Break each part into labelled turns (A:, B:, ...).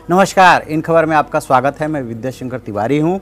A: नमस्कार, इन खबर में आपका स्वागत है। मैं विद्याशंकर तिवारी हूं।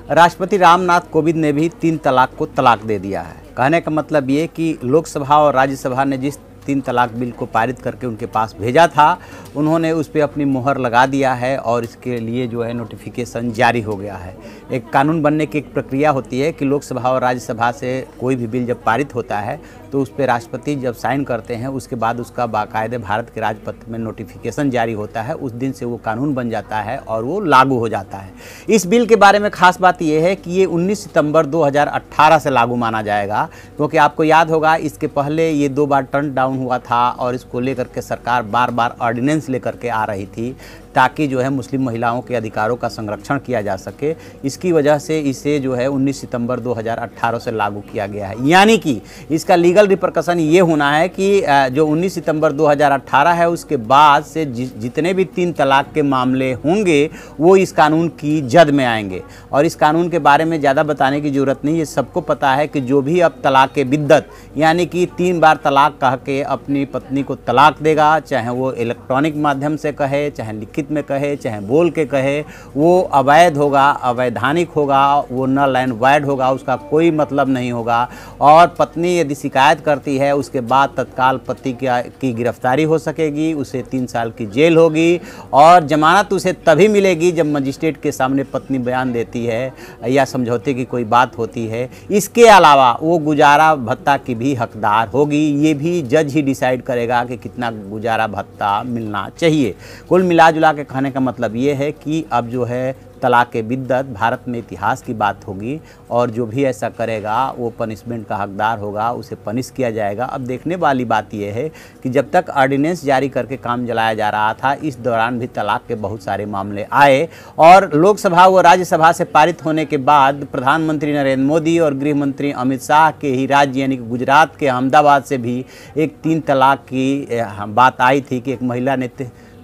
A: राष्ट्रपति रामनाथ कोविंद ने भी 3 तलाक को तलाक दे दिया है। कहने का मतलब ये कि लोकसभा और राज्यसभा ने जिस 3 तलाक बिल को पारित करके उनके पास भेजा था, उन्होंने उस पर अपनी मुहर लगा दिया है और इसके लिए जो है नोटिफिकेशन जारी हो गया है। एक कानून बनने की एक प्रक्रिया होती है कि लोकसभा और राज्यसभा से कोई भी बिल जब पारित होता है तो उस पर राष्ट्रपति जब साइन करते हैं, उसके बाद उसका बाकायदे भारत के राजपत्र में नोटिफिकेशन जारी होता है। उस दिन से वो कानून बन जाता है और वो लागू हो जाता है। इस बिल के बारे में खास बात यह है कि ये 19 सितंबर 2018 से लागू माना जाएगा, क्योंकि आपको याद होगा इसके पहले ये 2 बार टर्न डाउन हुआ था और इसको लेकर के सरकार बार बार ऑर्डिनेंस लेकर के आ रही थी ताकि जो है मुस्लिम महिलाओं के अधिकारों का संरक्षण किया जा सके। इसकी वजह से इसे जो है 19 सितंबर 2018 से लागू किया गया है। यानी कि इसका लीगल रिपरकशन ये होना है कि जो 19 सितंबर 2018 है उसके बाद से जितने भी 3 तलाक के मामले होंगे वो इस कानून की जद में आएंगे। और इस कानून के बारे में ज़्यादा बताने की ज़रूरत नहीं, ये सबको पता है कि जो भी अब तलाक के बिद्दत यानी कि 3 बार तलाक कह के अपनी पत्नी को तलाक देगा, चाहे वो इलेक्ट्रॉनिक माध्यम से कहे, चाहे लिखित में कहे, चाहे बोल के कहे, वो अवैध होगा, अवैधानिक होगा, वो नल एंड वैड होगा, उसका कोई मतलब नहीं होगा। और पत्नी यदि शिकायत करती है उसके बाद तत्काल पति की गिरफ्तारी हो सकेगी, उसे 3 साल की जेल होगी और जमानत उसे तभी मिलेगी जब मजिस्ट्रेट के सामने पत्नी बयान देती है या समझौते की कोई बात होती है। इसके अलावा वो गुजारा भत्ता की भी हकदार होगी। ये भी जज ही डिसाइड करेगा कि कितना गुजारा भत्ता मिलना चाहिए। कुल मिला जुला के कहने का मतलब ये है कि अब जो है तलाक के बिद्दत भारत में इतिहास की बात होगी और जो भी ऐसा करेगा वो पनिशमेंट का हकदार होगा, उसे पनिश किया जाएगा। अब देखने वाली बात यह है कि जब तक ऑर्डिनेंस जारी करके काम चलाया जा रहा था, इस दौरान भी तलाक के बहुत सारे मामले आए और लोकसभा व राज्यसभा से पारित होने के बाद प्रधानमंत्री नरेंद्र मोदी और गृह मंत्री अमित शाह के ही राज्य यानी कि गुजरात के अहमदाबाद से भी एक 3 तलाक की बात आई थी कि एक महिला ने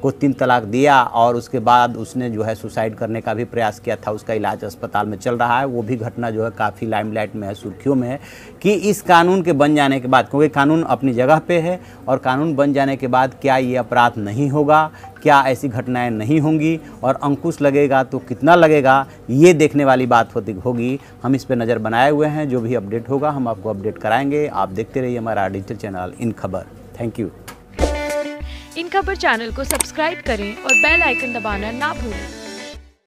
A: को 3 तलाक दिया और उसके बाद उसने जो है सुसाइड करने का भी प्रयास किया था। उसका इलाज अस्पताल में चल रहा है। वो भी घटना जो है काफ़ी लाइमलाइट में है, सुर्खियों में है कि इस कानून के बन जाने के बाद, क्योंकि कानून अपनी जगह पे है और कानून बन जाने के बाद क्या ये अपराध नहीं होगा, क्या ऐसी घटनाएं नहीं होंगी और अंकुश लगेगा तो कितना लगेगा, ये देखने वाली बात होगी। हम इस पर नज़र बनाए हुए हैं। जो भी अपडेट होगा हम आपको अपडेट कराएंगे। आप देखते रहिए हमारा डिजिटल चैनल इन खबर। Thank you.
B: इन खबर चैनल को सब्सक्राइब करें और बेल आइकन दबाना ना भूलें।